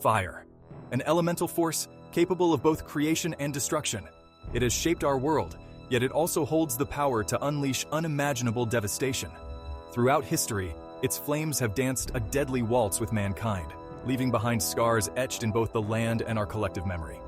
Fire, an elemental force capable of both creation and destruction. It has shaped our world, yet it also holds the power to unleash unimaginable devastation. Throughout history, its flames have danced a deadly waltz with mankind, leaving behind scars etched in both the land and our collective memory.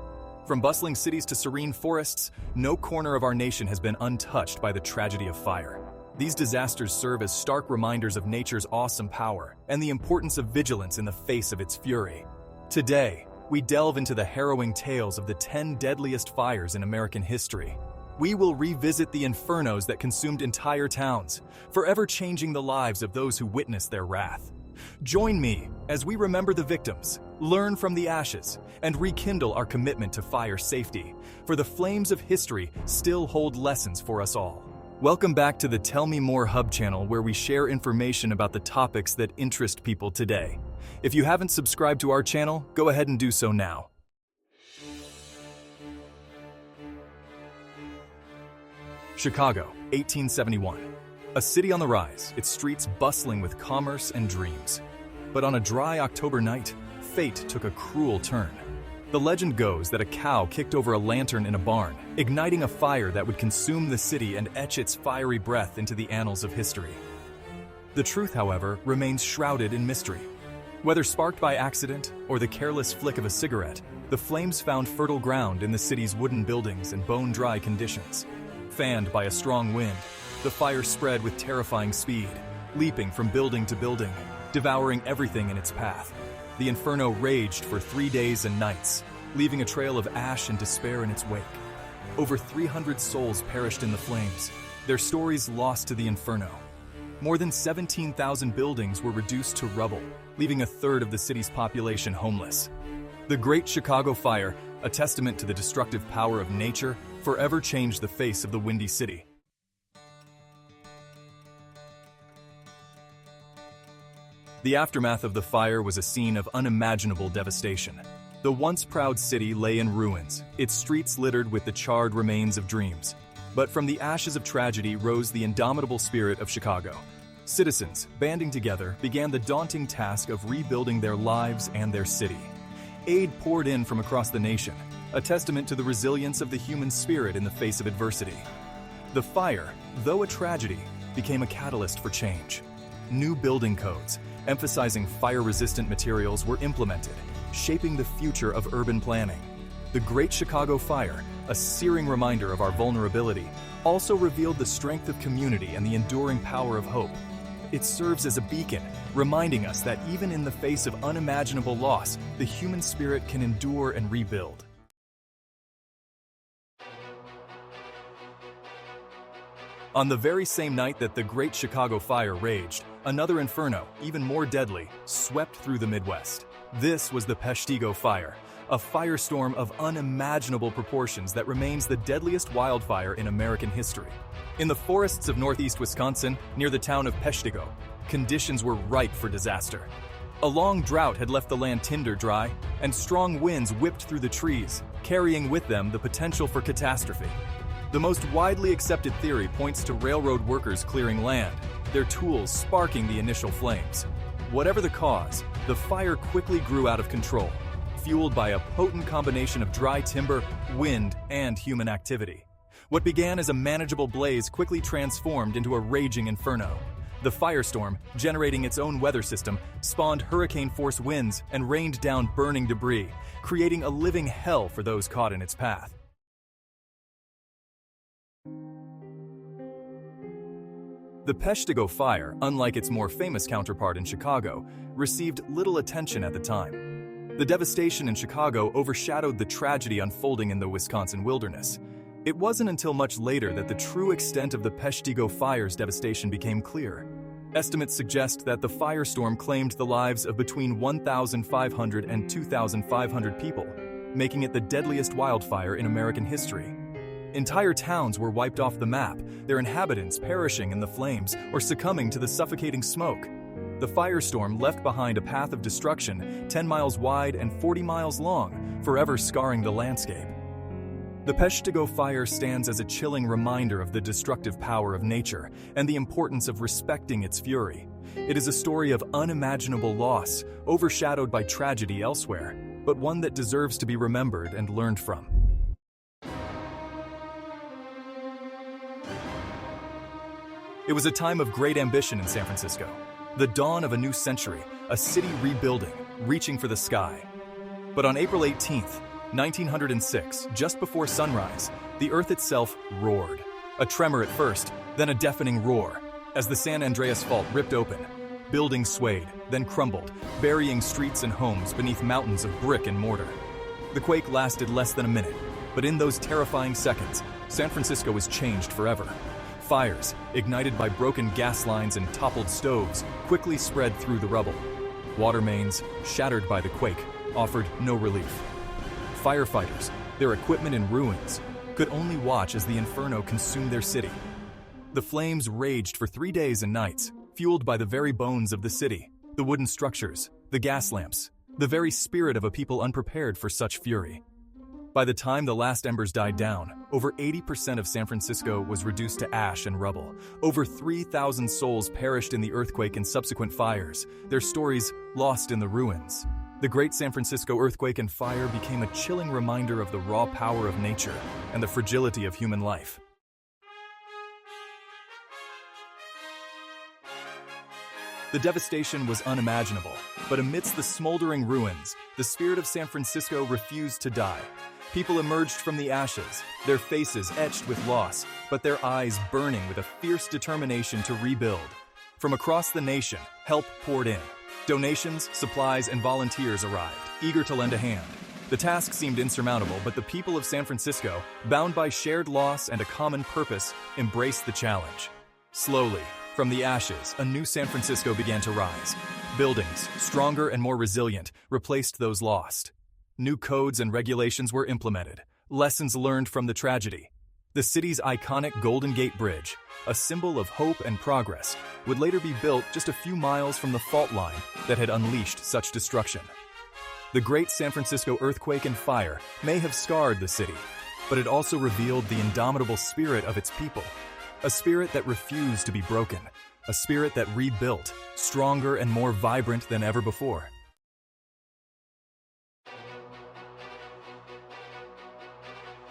From bustling cities to serene forests, no corner of our nation has been untouched by the tragedy of fire. These disasters serve as stark reminders of nature's awesome power and the importance of vigilance in the face of its fury. Today, we delve into the harrowing tales of the 10 deadliest fires in American history. We will revisit the infernos that consumed entire towns, forever changing the lives of those who witnessed their wrath. Join me as we remember the victims, learn from the ashes, and rekindle our commitment to fire safety, for the flames of history still hold lessons for us all. Welcome back to the Tell Me More Hub channel, where we share information about the topics that interest people today. If you haven't subscribed to our channel, go ahead and do so now. Chicago, 1871. A city on the rise, its streets bustling with commerce and dreams. But on a dry October night, fate took a cruel turn. The legend goes that a cow kicked over a lantern in a barn, igniting a fire that would consume the city and etch its fiery breath into the annals of history. The truth, however, remains shrouded in mystery. Whether sparked by accident or the careless flick of a cigarette, the flames found fertile ground in the city's wooden buildings and bone-dry conditions. Fanned by a strong wind, the fire spread with terrifying speed, leaping from building to building, devouring everything in its path. The inferno raged for 3 days and nights, leaving a trail of ash and despair in its wake. Over 300 souls perished in the flames, their stories lost to the inferno. More than 17,000 buildings were reduced to rubble, leaving a third of the city's population homeless. The Great Chicago Fire, a testament to the destructive power of nature, forever changed the face of the Windy City. The aftermath of the fire was a scene of unimaginable devastation. The once proud city lay in ruins, its streets littered with the charred remains of dreams. But from the ashes of tragedy rose the indomitable spirit of Chicago. Citizens, banding together, began the daunting task of rebuilding their lives and their city. Aid poured in from across the nation, a testament to the resilience of the human spirit in the face of adversity. The fire, though a tragedy, became a catalyst for change. New building codes, emphasizing fire-resistant materials, were implemented, shaping the future of urban planning. The Great Chicago Fire, a searing reminder of our vulnerability, also revealed the strength of community and the enduring power of hope. It serves as a beacon, reminding us that even in the face of unimaginable loss, the human spirit can endure and rebuild. On the very same night that the Great Chicago Fire raged, another inferno, even more deadly, swept through the Midwest. This was the Peshtigo Fire, a firestorm of unimaginable proportions that remains the deadliest wildfire in American history. In the forests of northeast Wisconsin, near the town of Peshtigo, conditions were ripe for disaster. A long drought had left the land tinder dry, and strong winds whipped through the trees, carrying with them the potential for catastrophe. The most widely accepted theory points to railroad workers clearing land, their tools sparking the initial flames. Whatever the cause, the fire quickly grew out of control, fueled by a potent combination of dry timber, wind, and human activity. What began as a manageable blaze quickly transformed into a raging inferno. The firestorm, generating its own weather system, spawned hurricane-force winds and rained down burning debris, creating a living hell for those caught in its path. The Peshtigo Fire, unlike its more famous counterpart in Chicago, received little attention at the time. The devastation in Chicago overshadowed the tragedy unfolding in the Wisconsin wilderness. It wasn't until much later that the true extent of the Peshtigo Fire's devastation became clear. Estimates suggest that the firestorm claimed the lives of between 1,500 and 2,500 people, making it the deadliest wildfire in American history. Entire towns were wiped off the map, their inhabitants perishing in the flames or succumbing to the suffocating smoke. The firestorm left behind a path of destruction 10 miles wide and 40 miles long, forever scarring the landscape. The Peshtigo Fire stands as a chilling reminder of the destructive power of nature and the importance of respecting its fury. It is a story of unimaginable loss, overshadowed by tragedy elsewhere, but one that deserves to be remembered and learned from. It was a time of great ambition in San Francisco. The dawn of a new century, a city rebuilding, reaching for the sky. But on April 18th, 1906, just before sunrise, the earth itself roared. A tremor at first, then a deafening roar, as the San Andreas Fault ripped open. Buildings swayed, then crumbled, burying streets and homes beneath mountains of brick and mortar. The quake lasted less than a minute, but in those terrifying seconds, San Francisco was changed forever. Fires, ignited by broken gas lines and toppled stoves, quickly spread through the rubble. Water mains, shattered by the quake, offered no relief. Firefighters, their equipment in ruins, could only watch as the inferno consumed their city. The flames raged for 3 days and nights, fueled by the very bones of the city, the wooden structures, the gas lamps, the very spirit of a people unprepared for such fury. By the time the last embers died down, over 80% of San Francisco was reduced to ash and rubble. Over 3,000 souls perished in the earthquake and subsequent fires, their stories lost in the ruins. The Great San Francisco Earthquake and Fire became a chilling reminder of the raw power of nature and the fragility of human life. The devastation was unimaginable, but amidst the smoldering ruins, the spirit of San Francisco refused to die. People emerged from the ashes, their faces etched with loss, but their eyes burning with a fierce determination to rebuild. From across the nation, help poured in. Donations, supplies, and volunteers arrived, eager to lend a hand. The task seemed insurmountable, but the people of San Francisco, bound by shared loss and a common purpose, embraced the challenge. Slowly, from the ashes, a new San Francisco began to rise. Buildings, stronger and more resilient, replaced those lost. New codes and regulations were implemented, lessons learned from the tragedy. The city's iconic Golden Gate Bridge, a symbol of hope and progress, would later be built just a few miles from the fault line that had unleashed such destruction. The Great San Francisco Earthquake and Fire may have scarred the city, but it also revealed the indomitable spirit of its people. A spirit that refused to be broken, a spirit that rebuilt, stronger and more vibrant than ever before.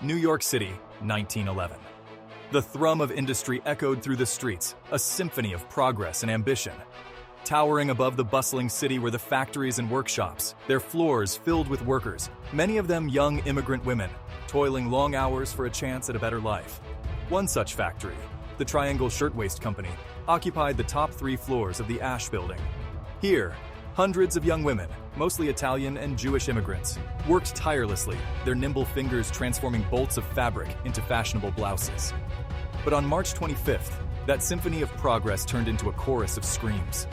New York City, 1911. The thrum of industry echoed through the streets, a symphony of progress and ambition. Towering above the bustling city were the factories and workshops, their floors filled with workers, many of them young immigrant women, toiling long hours for a chance at a better life. One such factory, the Triangle Shirtwaist Company, occupied the top 3 floors of the Ash Building. Here, hundreds of young women, mostly Italian and Jewish immigrants, worked tirelessly, their nimble fingers transforming bolts of fabric into fashionable blouses. But on March 25th, that symphony of progress turned into a chorus of screams.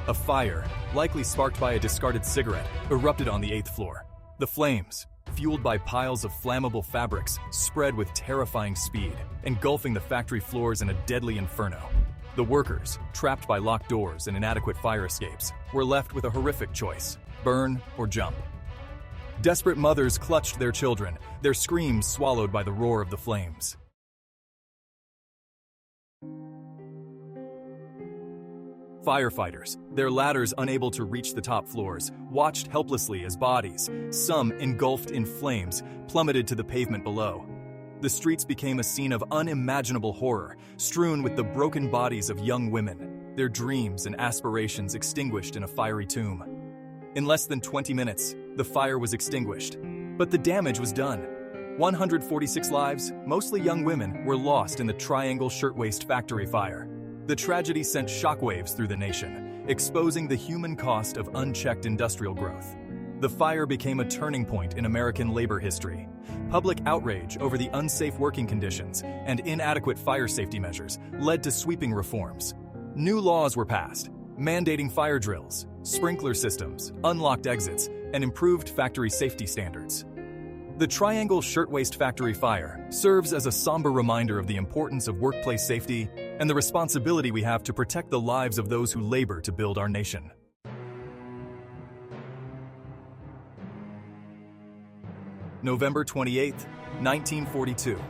A fire, likely sparked by a discarded cigarette, erupted on the 8th floor. The flames, fueled by piles of flammable fabrics, spread with terrifying speed, engulfing the factory floors in a deadly inferno. The workers, trapped by locked doors and inadequate fire escapes, were left with a horrific choice: burn or jump. Desperate mothers clutched their children, their screams swallowed by the roar of the flames. Firefighters, their ladders unable to reach the top floors, watched helplessly as bodies, some engulfed in flames, plummeted to the pavement below. The streets became a scene of unimaginable horror, strewn with the broken bodies of young women, their dreams and aspirations extinguished in a fiery tomb. In less than 20 minutes, the fire was extinguished, but the damage was done. 146 lives, mostly young women, were lost in the Triangle Shirtwaist factory fire. The tragedy sent shockwaves through the nation, exposing the human cost of unchecked industrial growth. The fire became a turning point in American labor history. Public outrage over the unsafe working conditions and inadequate fire safety measures led to sweeping reforms. New laws were passed, mandating fire drills, sprinkler systems, unlocked exits, and improved factory safety standards. The Triangle Shirtwaist factory fire serves as a somber reminder of the importance of workplace safety and the responsibility we have to protect the lives of those who labor to build our nation. November 28, 1942.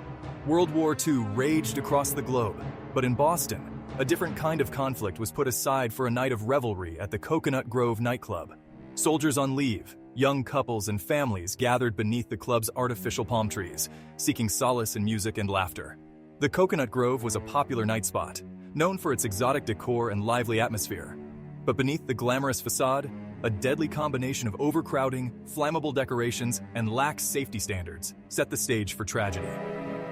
World War II raged across the globe, but in Boston, A different kind of conflict was put aside for a night of revelry at the Coconut Grove nightclub. Soldiers on leave, young couples and families gathered beneath the club's artificial palm trees, seeking solace in music and laughter. The Coconut Grove was a popular night spot, known for its exotic decor and lively atmosphere. But beneath the glamorous facade, a deadly combination of overcrowding, flammable decorations, and lax safety standards set the stage for tragedy.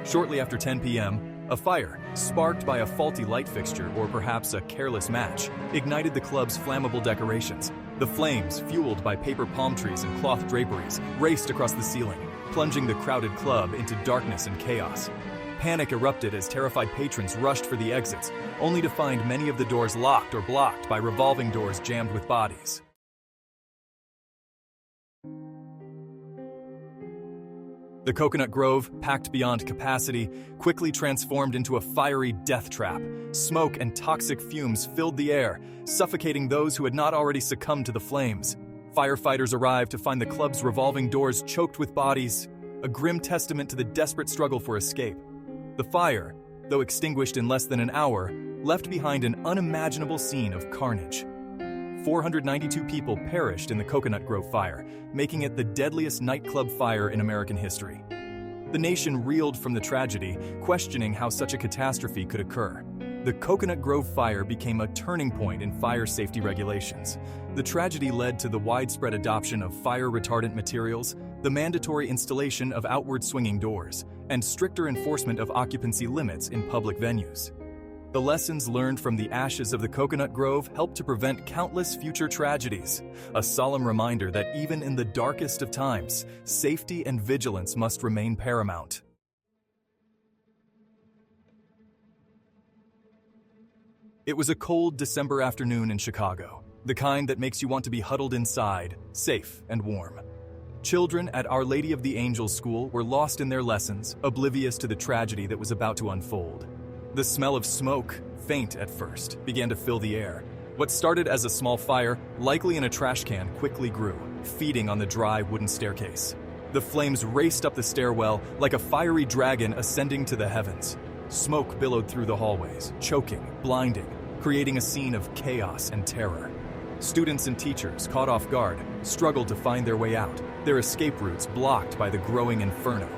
Shortly after 10 p.m., a fire, sparked by a faulty light fixture or perhaps a careless match, ignited the club's flammable decorations. The flames, fueled by paper palm trees and cloth draperies, raced across the ceiling, plunging the crowded club into darkness and chaos. Panic erupted as terrified patrons rushed for the exits, only to find many of the doors locked or blocked by revolving doors jammed with bodies. The Coconut Grove, packed beyond capacity, quickly transformed into a fiery death trap. Smoke and toxic fumes filled the air, suffocating those who had not already succumbed to the flames. Firefighters arrived to find the club's revolving doors choked with bodies, a grim testament to the desperate struggle for escape. The fire, though extinguished in less than an hour, left behind an unimaginable scene of carnage. 492 people perished in the Coconut Grove fire, making it the deadliest nightclub fire in American history. The nation reeled from the tragedy, questioning how such a catastrophe could occur. The Coconut Grove fire became a turning point in fire safety regulations. The tragedy led to the widespread adoption of fire-retardant materials, the mandatory installation of outward swinging doors, and stricter enforcement of occupancy limits in public venues. The lessons learned from the ashes of the Coconut Grove helped to prevent countless future tragedies, a solemn reminder that even in the darkest of times, safety and vigilance must remain paramount. It was a cold December afternoon in Chicago, the kind that makes you want to be huddled inside, safe and warm. Children at Our Lady of the Angels School were lost in their lessons, oblivious to the tragedy that was about to unfold. The smell of smoke, faint at first, began to fill the air. What started as a small fire, likely in a trash can, quickly grew, feeding on the dry wooden staircase. The flames raced up the stairwell like a fiery dragon ascending to the heavens. Smoke billowed through the hallways, choking, blinding, creating a scene of chaos and terror. Students and teachers, caught off guard, struggled to find their way out, their escape routes blocked by the growing inferno.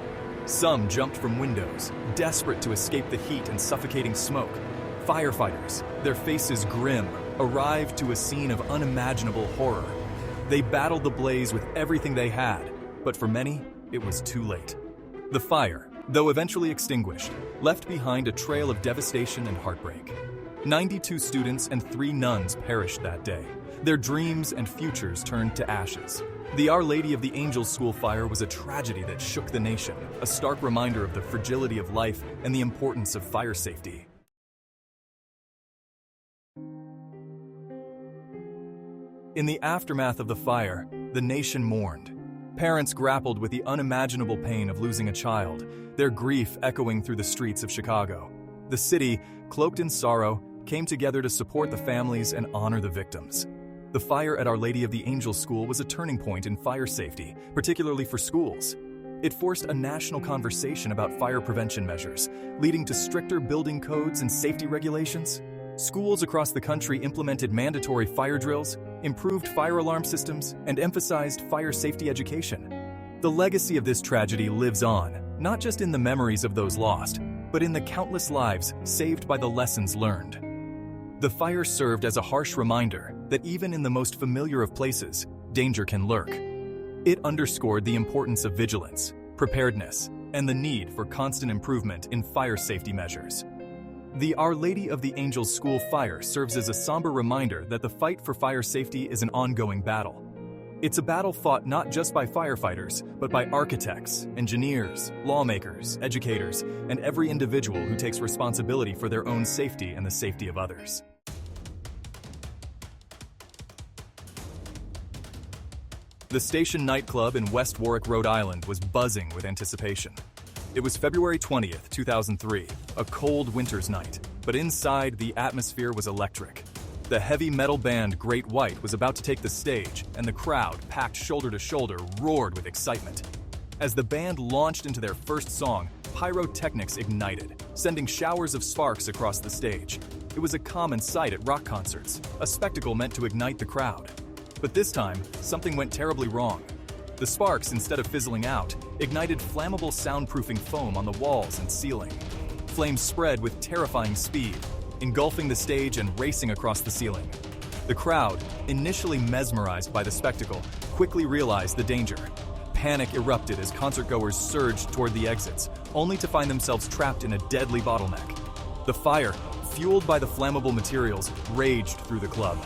Some jumped from windows, desperate to escape the heat and suffocating smoke. Firefighters, their faces grim, arrived to a scene of unimaginable horror. They battled the blaze with everything they had, but for many, it was too late. The fire, though eventually extinguished, left behind a trail of devastation and heartbreak. 92 students and 3 nuns perished that day. Their dreams and futures turned to ashes. The Our Lady of the Angels School fire was a tragedy that shook the nation, a stark reminder of the fragility of life and the importance of fire safety. In the aftermath of the fire, the nation mourned. Parents grappled with the unimaginable pain of losing a child, their grief echoing through the streets of Chicago. The city, cloaked in sorrow, came together to support the families and honor the victims. The fire at Our Lady of the Angels School was a turning point in fire safety, particularly for schools. It forced a national conversation about fire prevention measures, leading to stricter building codes and safety regulations. Schools across the country implemented mandatory fire drills, improved fire alarm systems, and emphasized fire safety education. The legacy of this tragedy lives on, not just in the memories of those lost, but in the countless lives saved by the lessons learned. The fire served as a harsh reminder that even in the most familiar of places, danger can lurk. It underscored the importance of vigilance, preparedness, and the need for constant improvement in fire safety measures. The Our Lady of the Angels School fire serves as a somber reminder that the fight for fire safety is an ongoing battle. It's a battle fought not just by firefighters, but by architects, engineers, lawmakers, educators, and every individual who takes responsibility for their own safety and the safety of others. The Station nightclub in West Warwick, Rhode Island was buzzing with anticipation. It was February 20th, 2003, a cold winter's night, but inside the atmosphere was electric. The heavy metal band Great White was about to take the stage, and the crowd, packed shoulder to shoulder, roared with excitement. As the band launched into their first song, pyrotechnics ignited, sending showers of sparks across the stage. it was a common sight at rock concerts, a spectacle meant to ignite the crowd. But this time, something went terribly wrong. The sparks, instead of fizzling out, ignited flammable soundproofing foam on the walls and ceiling. Flames spread with terrifying speed, engulfing the stage and racing across the ceiling. The crowd, initially mesmerized by the spectacle, quickly realized the danger. Panic erupted as concertgoers surged toward the exits, only to find themselves trapped in a deadly bottleneck. The fire, fueled by the flammable materials, raged through the club.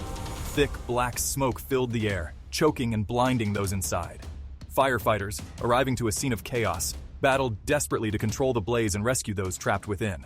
Thick black smoke filled the air, choking and blinding those inside. Firefighters, arriving to a scene of chaos, battled desperately to control the blaze and rescue those trapped within.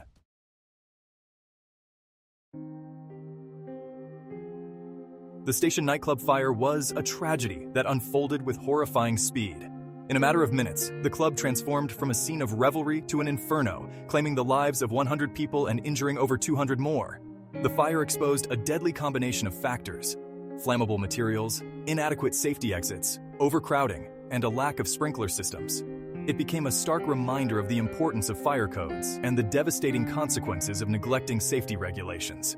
The station nightclub fire was a tragedy that unfolded with horrifying speed. In a matter of minutes, the club transformed from a scene of revelry to an inferno, claiming the lives of 100 people and injuring over 200 more. The fire exposed a deadly combination of factors: flammable materials, inadequate safety exits, overcrowding, and a lack of sprinkler systems. It became a stark reminder of the importance of fire codes and the devastating consequences of neglecting safety regulations.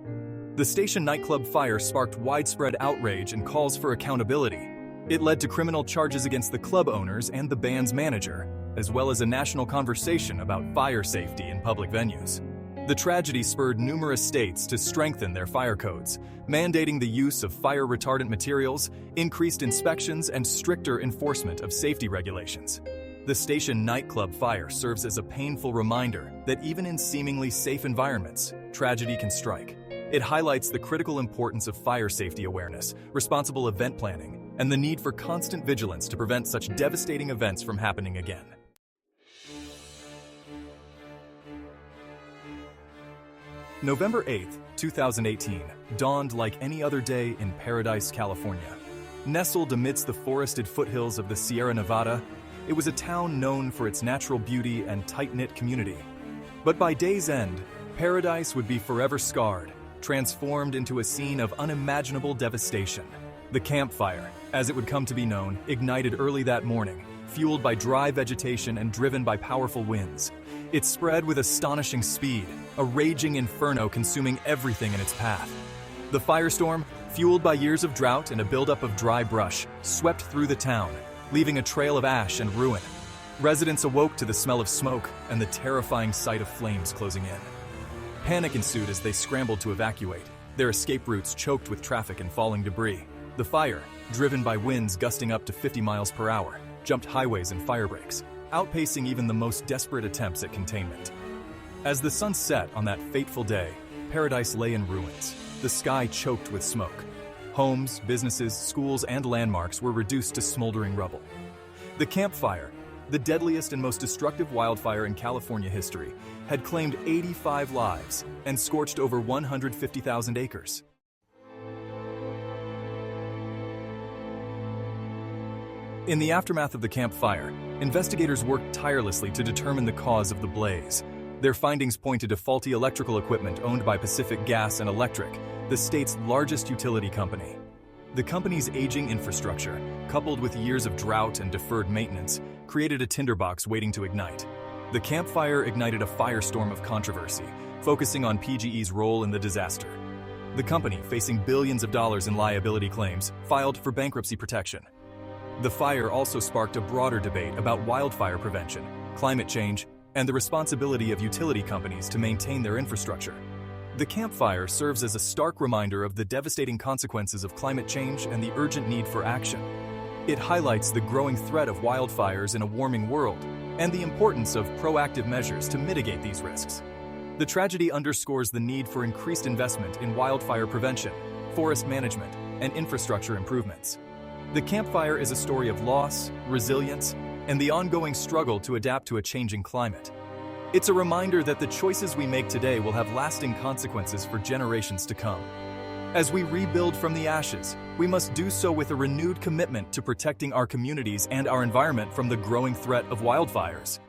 The station nightclub fire sparked widespread outrage and calls for accountability. It led to criminal charges against the club owners and the band's manager, as well as a national conversation about fire safety in public venues. The tragedy spurred numerous states to strengthen their fire codes, mandating the use of fire retardant materials, increased inspections, and stricter enforcement of safety regulations. The station nightclub fire serves as a painful reminder that even in seemingly safe environments, tragedy can strike. It highlights the critical importance of fire safety awareness, responsible event planning, and the need for constant vigilance to prevent such devastating events from happening again. November 8, 2018, dawned like any other day in Paradise, California. Nestled amidst the forested foothills of the Sierra Nevada, it was a town known for its natural beauty and tight-knit community. But by day's end, Paradise would be forever scarred, transformed into a scene of unimaginable devastation. The campfire, as it would come to be known, ignited early that morning, fueled by dry vegetation and driven by powerful winds. It spread with astonishing speed, a raging inferno consuming everything in its path. The firestorm, fueled by years of drought and a buildup of dry brush, swept through the town, leaving a trail of ash and ruin. Residents awoke to the smell of smoke and the terrifying sight of flames closing in. Panic ensued as they scrambled to evacuate, their escape routes choked with traffic and falling debris. The fire, driven by winds gusting up to 50 miles per hour, jumped highways and fire breaks, outpacing even the most desperate attempts at containment. As the sun set on that fateful day, Paradise lay in ruins, the sky choked with smoke. Homes, businesses, schools, and landmarks were reduced to smoldering rubble. The campfire, the deadliest and most destructive wildfire in California history, had claimed 85 lives and scorched over 150,000 acres. In the aftermath of the campfire, investigators worked tirelessly to determine the cause of the blaze. Their findings pointed to faulty electrical equipment owned by Pacific Gas and Electric, the state's largest utility company. The company's aging infrastructure, coupled with years of drought and deferred maintenance, created a tinderbox waiting to ignite. The campfire ignited a firestorm of controversy, focusing on PGE's role in the disaster. The company, facing billions of dollars in liability claims, filed for bankruptcy protection. The fire also sparked a broader debate about wildfire prevention, climate change, and the responsibility of utility companies to maintain their infrastructure. The campfire serves as a stark reminder of the devastating consequences of climate change and the urgent need for action. It highlights the growing threat of wildfires in a warming world and the importance of proactive measures to mitigate these risks. The tragedy underscores the need for increased investment in wildfire prevention, forest management, and infrastructure improvements. The campfire is a story of loss, resilience, and the ongoing struggle to adapt to a changing climate. It's a reminder that the choices we make today will have lasting consequences for generations to come. As we rebuild from the ashes, we must do so with a renewed commitment to protecting our communities and our environment from the growing threat of wildfires.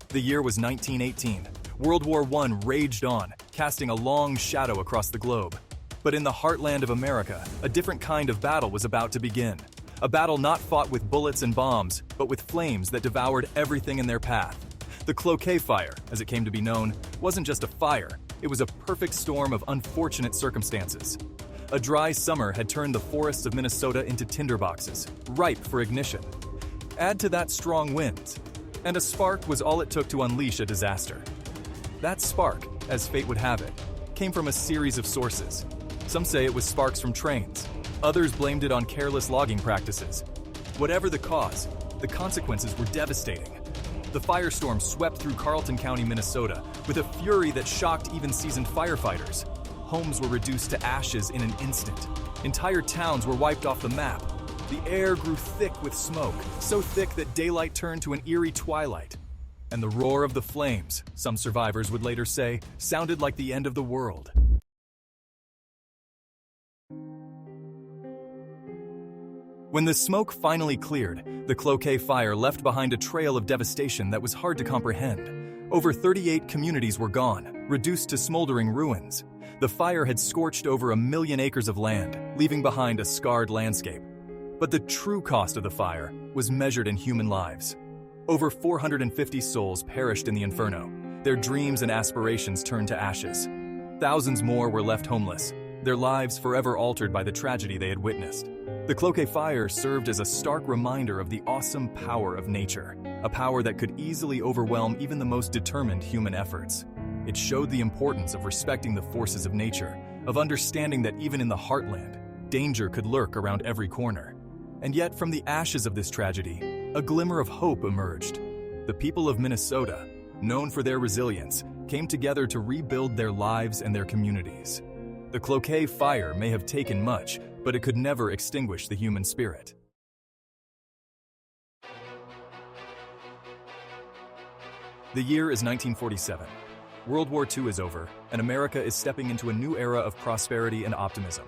The year was 1918. World War I raged on, casting a long shadow across the globe. But in the heartland of America, a different kind of battle was about to begin. A battle not fought with bullets and bombs, but with flames that devoured everything in their path. The Cloquet Fire, as it came to be known, wasn't just a fire, it was a perfect storm of unfortunate circumstances. A dry summer had turned the forests of Minnesota into tinderboxes, ripe for ignition. Add to that strong winds, and a spark was all it took to unleash a disaster. That spark, as fate would have it, came from a series of sources. Some say it was sparks from trains. Others blamed it on careless logging practices. Whatever the cause, the consequences were devastating. The firestorm swept through Carleton County, Minnesota, with a fury that shocked even seasoned firefighters. Homes were reduced to ashes in an instant. Entire towns were wiped off the map. The air grew thick with smoke, so thick that daylight turned to an eerie twilight. And the roar of the flames, some survivors would later say, sounded like the end of the world. When the smoke finally cleared, the Cloquet Fire left behind a trail of devastation that was hard to comprehend. Over 38 communities were gone, reduced to smoldering ruins. The fire had scorched over 1 million acres of land, leaving behind a scarred landscape. But the true cost of the fire was measured in human lives. Over 450 souls perished in the inferno. Their dreams and aspirations turned to ashes. Thousands more were left homeless, their lives forever altered by the tragedy they had witnessed. The Cloquet Fire served as a stark reminder of the awesome power of nature, a power that could easily overwhelm even the most determined human efforts. It showed the importance of respecting the forces of nature, of understanding that even in the heartland, danger could lurk around every corner. And yet, from the ashes of this tragedy, a glimmer of hope emerged. The people of Minnesota, known for their resilience, came together to rebuild their lives and their communities. The Cloquet Fire may have taken much, but it could never extinguish the human spirit. The year is 1947. World War II is over, and America is stepping into a new era of prosperity and optimism.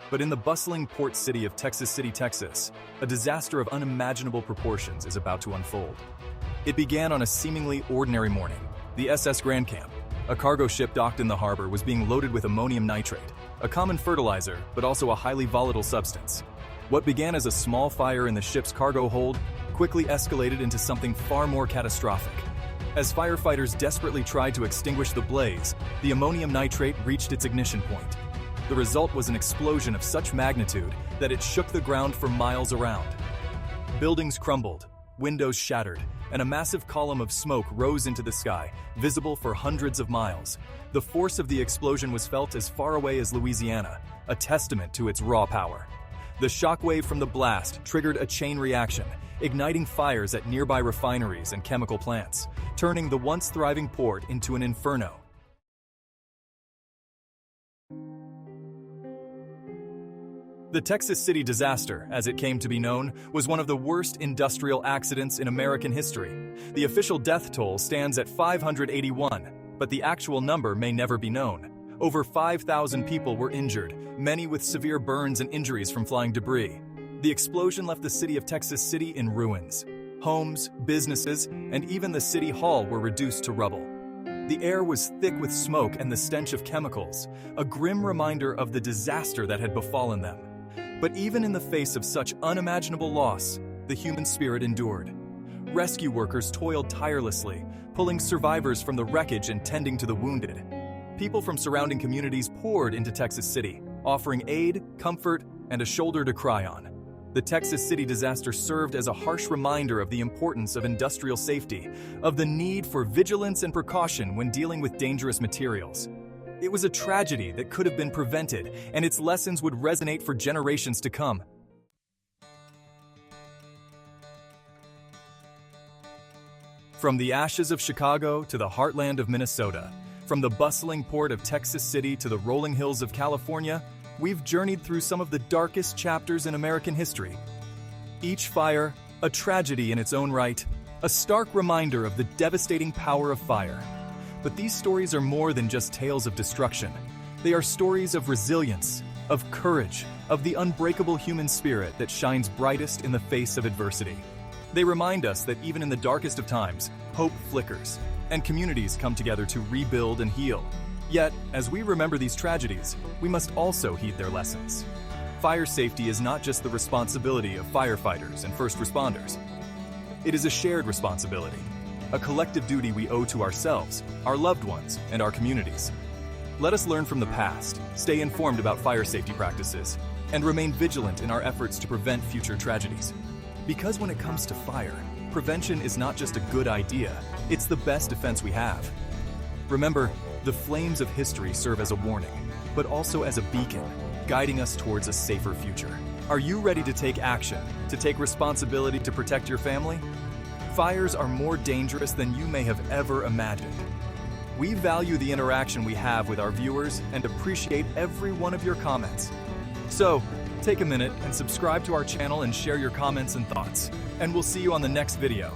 But in the bustling port city of Texas City, Texas, a disaster of unimaginable proportions is about to unfold. It began on a seemingly ordinary morning. The SS Grand Camp, a cargo ship docked in the harbor, was being loaded with ammonium nitrate, a common fertilizer, but also a highly volatile substance. What began as a small fire in the ship's cargo hold quickly escalated into something far more catastrophic. As firefighters desperately tried to extinguish the blaze, the ammonium nitrate reached its ignition point. The result was an explosion of such magnitude that it shook the ground for miles around. Buildings crumbled, windows shattered, and a massive column of smoke rose into the sky, visible for hundreds of miles. The force of the explosion was felt as far away as Louisiana, a testament to its raw power. The shockwave from the blast triggered a chain reaction, igniting fires at nearby refineries and chemical plants, turning the once thriving port into an inferno. The Texas City disaster, as it came to be known, was one of the worst industrial accidents in American history. The official death toll stands at 581, but the actual number may never be known. Over 5,000 people were injured, many with severe burns and injuries from flying debris. The explosion left the city of Texas City in ruins. Homes, businesses, and even the city hall were reduced to rubble. The air was thick with smoke and the stench of chemicals, a grim reminder of the disaster that had befallen them. But even in the face of such unimaginable loss, the human spirit endured. Rescue workers toiled tirelessly, pulling survivors from the wreckage and tending to the wounded. People from surrounding communities poured into Texas City, offering aid, comfort, and a shoulder to cry on. The Texas City disaster served as a harsh reminder of the importance of industrial safety, of the need for vigilance and precaution when dealing with dangerous materials. It was a tragedy that could have been prevented, and its lessons would resonate for generations to come. From the ashes of Chicago to the heartland of Minnesota, from the bustling port of Texas City to the rolling hills of California, we've journeyed through some of the darkest chapters in American history. Each fire, a tragedy in its own right, a stark reminder of the devastating power of fire. But these stories are more than just tales of destruction. They are stories of resilience, of courage, of the unbreakable human spirit that shines brightest in the face of adversity. They remind us that even in the darkest of times, hope flickers, and communities come together to rebuild and heal. Yet, as we remember these tragedies, we must also heed their lessons. Fire safety is not just the responsibility of firefighters and first responders. It is a shared responsibility. a collective duty we owe to ourselves, our loved ones, and our communities. Let us learn from the past, stay informed about fire safety practices, and remain vigilant in our efforts to prevent future tragedies. Because when it comes to fire, prevention is not just a good idea, it's the best defense we have. Remember, the flames of history serve as a warning, but also as a beacon, guiding us towards a safer future. Are you ready to take action, to take responsibility to protect your family? Fires are more dangerous than you may have ever imagined. We value the interaction we have with our viewers and appreciate every one of your comments. So, take a minute and subscribe to our channel and share your comments and thoughts. And we'll see you on the next video.